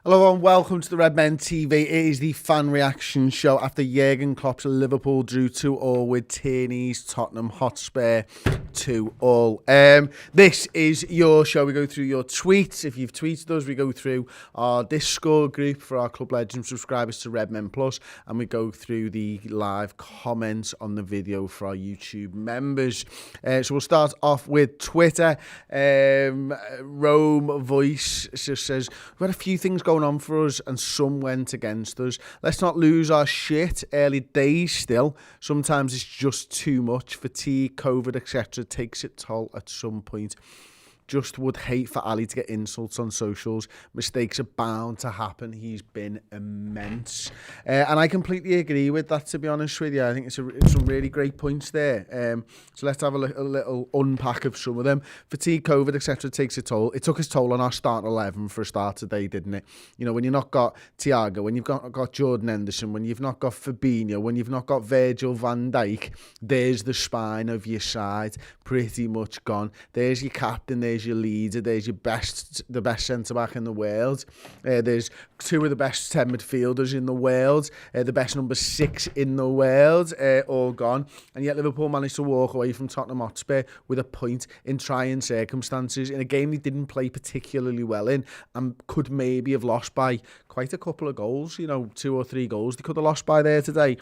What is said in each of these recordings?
Hello and welcome to the Redmen TV. It is the fan reaction show after Jurgen Klopp's Liverpool drew 2-2 with Tierney's Tottenham Hotspur 2-2. This is your show. We go through your tweets. If you've tweeted us, we go through our Discord group for our Club Legends subscribers to Redmen Plus, and we go through the live comments on the video for our YouTube members. So we'll start off with Twitter. Rome Voice just says, we've had a few things going on for us and some went against us. Let's not lose our shit. Early days still. Sometimes it's just too much. Fatigue, COVID, etc. takes its toll at some point. Just would hate for Ali to get insults on socials. Mistakes are bound to happen. He's been immense. And I completely agree with that, to be honest with you. I think it's some really great points there. So let's have a little unpack of some of them. Fatigue, COVID, etc. takes its toll. It took its toll on our starting 11 for a start today, didn't it? You know, when you've not got Diogo, when you've got Jordan Henderson, when you've not got Fabinho, when you've not got Virgil van Dijk, there's the spine of your side pretty much gone. There's your captain, there's your leader, there's the best centre-back in the world. There's two of the best 10 midfielders in the world, the best number 6 in the world, all gone. And yet Liverpool managed to walk away from Tottenham Hotspur with a point in trying circumstances in a game they didn't play particularly well in and could maybe have lost by quite a couple of goals, 2 or 3 goals they could have lost by there today.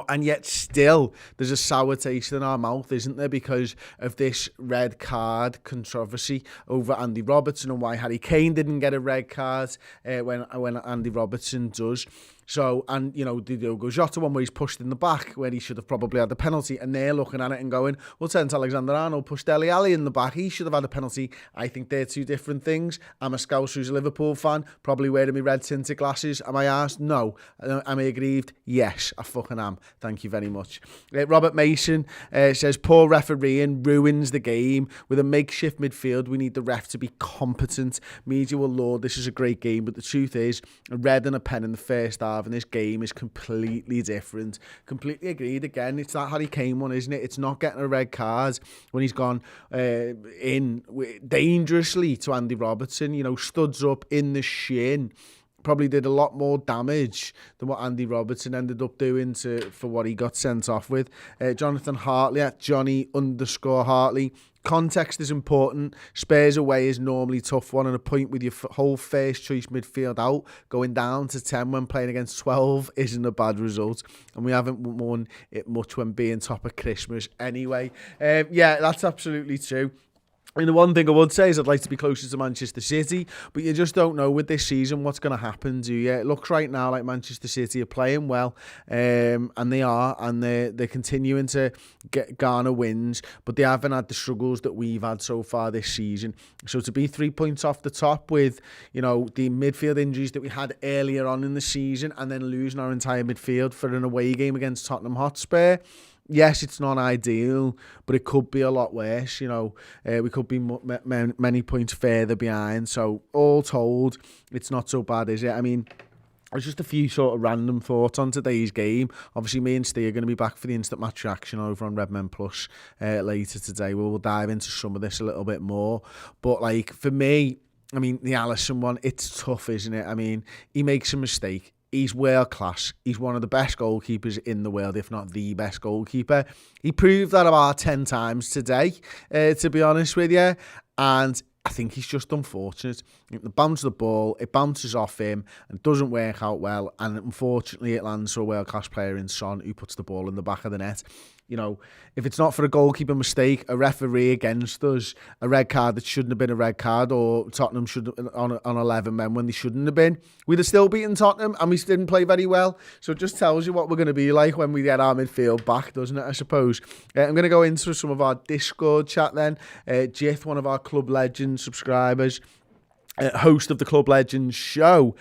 And yet still there's a sour taste in our mouth, isn't there, because of this red card controversy over Andy Robertson and why Harry Kane didn't get a red card when Andy Robertson does. So, and, the Diogo Jota one where he's pushed in the back where he should have probably had the penalty, and they're looking at it and going, well, Trent Alexander-Arnold pushed Dele Alli in the back. He should have had a penalty. I think they're two different things. I'm a Scouse who's a Liverpool fan, probably wearing my red tinted glasses. Am I arsed? No. Am I aggrieved? Yes, I fucking am. Thank you very much. Robert Mason says, poor refereeing ruins the game. With a makeshift midfield, we need the ref to be competent. Media will laud this is a great game, but the truth is, a red and a pen in the first half, and this game is completely different. Completely agreed. Again, it's that Harry Kane one, isn't it? It's not getting a red card when he's gone in dangerously to Andy Robertson, studs up in the shin. Probably did a lot more damage than what Andy Robertson ended up doing for what he got sent off with. Jonathan Hartley at Johnny_Hartley. Context is important. Spurs away is normally a tough one, and a point with your whole first choice midfield out, going down to 10 when playing against 12 isn't a bad result. And we haven't won it much when being top of Christmas anyway. Yeah, that's absolutely true. The one thing I would say is I'd like to be closer to Manchester City, but you just don't know with this season what's going to happen, do you? It looks right now like Manchester City are playing well, and they are, and they're continuing to garner wins, but they haven't had the struggles that we've had so far this season. So to be 3 points off the top with, the midfield injuries that we had earlier on in the season, and then losing our entire midfield for an away game against Tottenham Hotspur, yes, it's not ideal, but it could be a lot worse. We could be many points further behind. So all told, it's not so bad, is it? I mean, there's just a few sort of random thoughts on today's game. Obviously, me and Steve are going to be back for the instant match reaction over on Redmen Plus later today. We'll dive into some of this a little bit more. But for me, I mean, the Alisson one, it's tough, isn't it? I mean, he makes a mistake. He's world class. He's one of the best goalkeepers in the world, if not the best goalkeeper. He proved that about 10 times today, to be honest with you. And I think he's just unfortunate. The bounce of the ball, it bounces off him and doesn't work out well. And unfortunately, it lands for a world-class player in Son, who puts the ball in the back of the net. If it's not for a goalkeeper mistake, a referee against us, a red card that shouldn't have been a red card, or Tottenham should on 11 men when they shouldn't have been, we'd have still beaten Tottenham, and we didn't play very well. So it just tells you what we're going to be like when we get our midfield back, doesn't it, I suppose? I'm going to go into some of our Discord chat then. Jith, one of our Club Legends subscribers, host of the Club Legends show,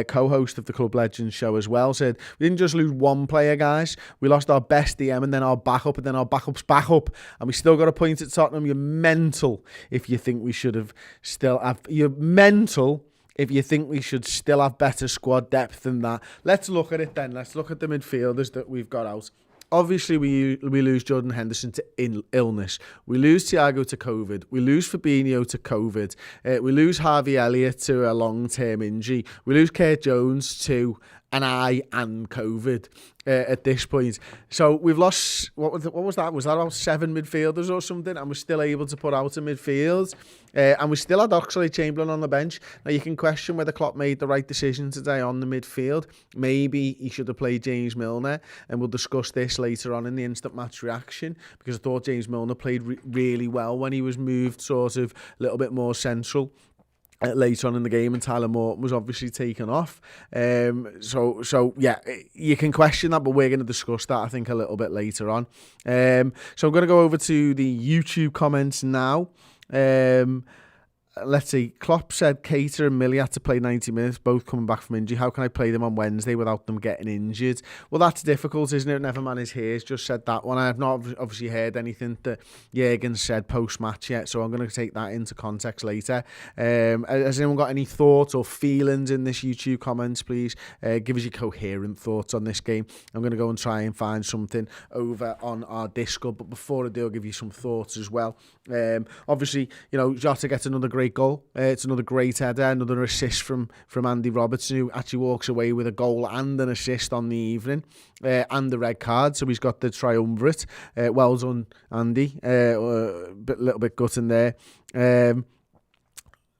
co-host of the Club Legends show as well, said, we didn't just lose one player, guys. We lost our best DM and then our backup and then our backup's backup, and we still got a point at Tottenham. You're mental if you think we should have still have... You're mental if you think we should still have better squad depth than that. Let's look at it then. Let's look at the midfielders that we've got out. obviously we lose Jordan Henderson to illness. We lose Thiago to COVID. We lose Fabinho to COVID. We lose Harvey Elliott to a long-term injury. We lose Kurt Jones to an eye and COVID at this point. So we've lost, what was that? Was that about 7 midfielders or something? And we're still able to put out a midfield. And we still had Oxlade-Chamberlain on the bench. Now, you can question whether Klopp made the right decision today on the midfield. Maybe he should have played James Milner, and we'll discuss this later on in the instant match reaction, because I thought James Milner played really well when he was moved sort of a little bit more central later on in the game, and Tyler Morton was obviously taken off. So yeah, you can question that, but we're going to discuss that, I think, a little bit later on. So I'm going to go over to the YouTube comments now. Let's see. Klopp said Keita and Millie had to play 90 minutes, both coming back from injury. How can I play them on Wednesday without them getting injured? Well, that's difficult, isn't it? Neverman is here. He's just said that one. I have not obviously heard anything that Jürgen said post-match yet, so I'm going to take that into context later. Has anyone got any thoughts or feelings in this YouTube comments, please? Give us your coherent thoughts on this game. I'm going to go and try and find something over on our Discord, but before I do, I'll give you some thoughts as well. Obviously, Jota gets another great goal. It's another great header, another assist from Andy Robertson, who actually walks away with a goal and an assist on the evening, and the red card, so he's got the triumvirate. Well done, Andy. A little bit gutting there.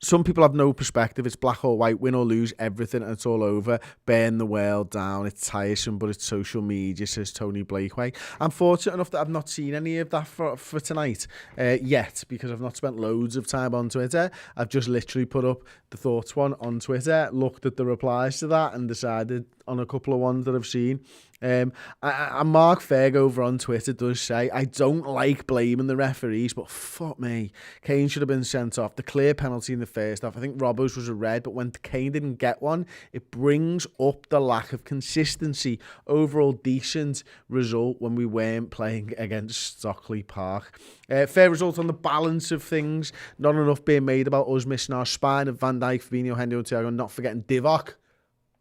Some people have no perspective. It's black or white, win or lose, everything, and it's all over. Burn the world down. It's tiresome, but it's social media, says Tony Blakeway. I'm fortunate enough that I've not seen any of that for tonight yet, because I've not spent loads of time on Twitter. I've just literally put up the thoughts one on Twitter, looked at the replies to that, and decided on a couple of ones that I've seen. And Mark Ferg over on Twitter does say, I don't like blaming the referees, but fuck me, Kane should have been sent off. The clear penalty in the first half, I think Robbo's was a red, but when Kane didn't get one, it brings up the lack of consistency. Overall decent result when we weren't playing against Stockley Park. Fair result on the balance of things. Not enough being made about us missing our spine of Van Dijk, Fabinho, Henry and Thiago, not forgetting Divock,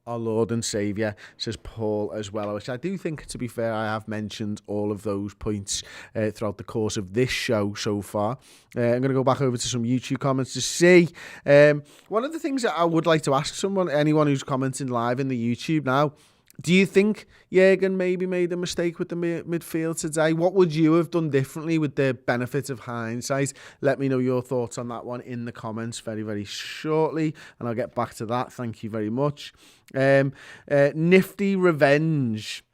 our Lord and Saviour, says Paul as well, which I do think, to be fair, I have mentioned all of those points throughout the course of this show so far. I'm going to go back over to some YouTube comments to see. One of the things that I would like to ask anyone who's commenting live in the YouTube now, do you think Jürgen maybe made a mistake with the midfield today? What would you have done differently with the benefit of hindsight? Let me know your thoughts on that one in the comments very, very shortly, and I'll get back to that. Thank you very much. Nifty Revenge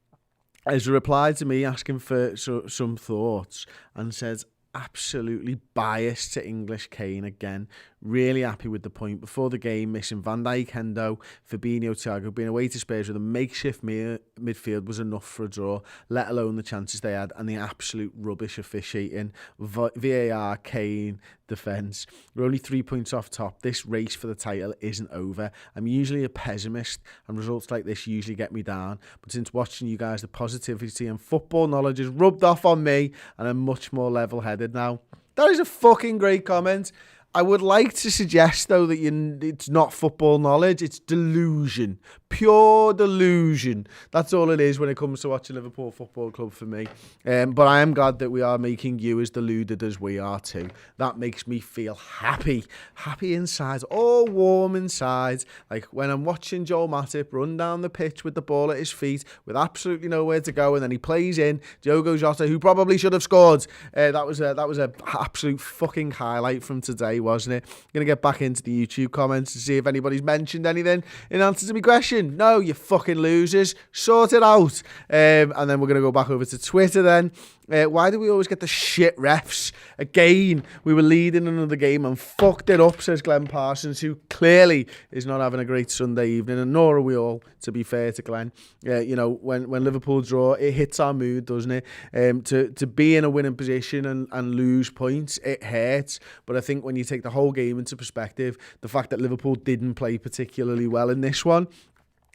has replied to me asking for some thoughts and says, absolutely biased to English Kane again. Really happy with the point. Before the game, missing Van Dijk, Hendo, Fabinho, Thiago, being away to Spurs with a makeshift midfield was enough for a draw, let alone the chances they had and the absolute rubbish officiating. VAR, Kane, defence. We're only 3 points off top. This race for the title isn't over. I'm usually a pessimist, and results like this usually get me down. But since watching you guys, the positivity and football knowledge has rubbed off on me, and I'm much more level-headed now. That is a fucking great comment. I would like to suggest, though, that it's not football knowledge, it's delusion. Pure delusion. That's all it is when it comes to watching Liverpool Football Club for me. But I am glad that we are making you as deluded as we are too. That makes me feel happy. Happy inside, all warm inside. Like when I'm watching Joel Matip run down the pitch with the ball at his feet with absolutely nowhere to go, and then he plays in Diogo Jota, who probably should have scored. That was a absolute fucking highlight from today, wasn't it? I'm going to get back into the YouTube comments to see if anybody's mentioned anything in answer to my question. No, you fucking losers. Sort it out. And then we're going to go back over to Twitter then. Why do we always get the shit refs? Again, we were leading another game and fucked it up, says Glenn Parsons, who clearly is not having a great Sunday evening, and nor are we all, to be fair to Glenn. When Liverpool draw, it hits our mood, doesn't it? To be in a winning position and lose points, it hurts. But I think when you take the whole game into perspective, the fact that Liverpool didn't play particularly well in this one,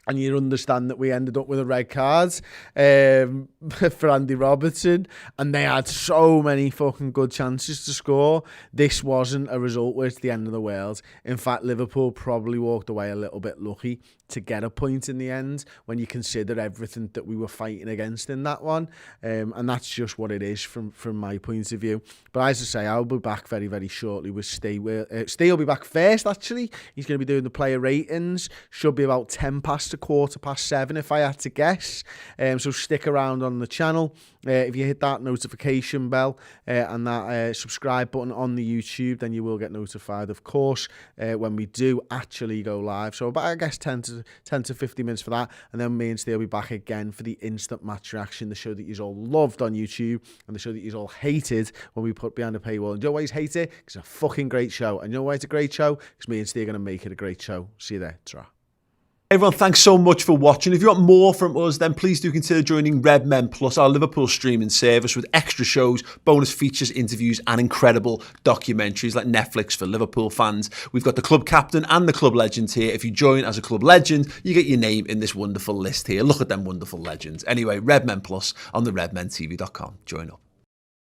And you understand that we ended up with a red card for Andy Robertson, and they had so many fucking good chances to score. This wasn't a result where it's the end of the world. In fact, Liverpool probably walked away a little bit lucky to get a point in the end when you consider everything that we were fighting against in that one. And that's just what it is from my point of view. But as I say, I'll be back very, very shortly with Steve. Steve will be back first, actually. He's going to be doing the player ratings. Should be about 10 past to 7:15 if I had to guess. So stick around on the channel. If you hit that notification bell and that subscribe button on the YouTube, then you will get notified, of course, when we do actually go live. So about, I guess, 10 to 50 minutes for that. And then me and Steve will be back again for the instant match reaction, the show that you all loved on YouTube and the show that you all hated when we put behind the paywall. And you always hate it because it's a fucking great show. And you know why it's a great show? Because me and Steve are going to make it a great show. See you there. Ta-ra. Everyone, thanks so much for watching. If you want more from us, then please do consider joining Redmen Plus, our Liverpool streaming service, with extra shows, bonus features, interviews, and incredible documentaries like Netflix for Liverpool fans. We've got the club captain and the club legends here. If you join as a club legend, you get your name in this wonderful list here. Look at them wonderful legends. Anyway, Redmen Plus on the redmentv.com. Join up.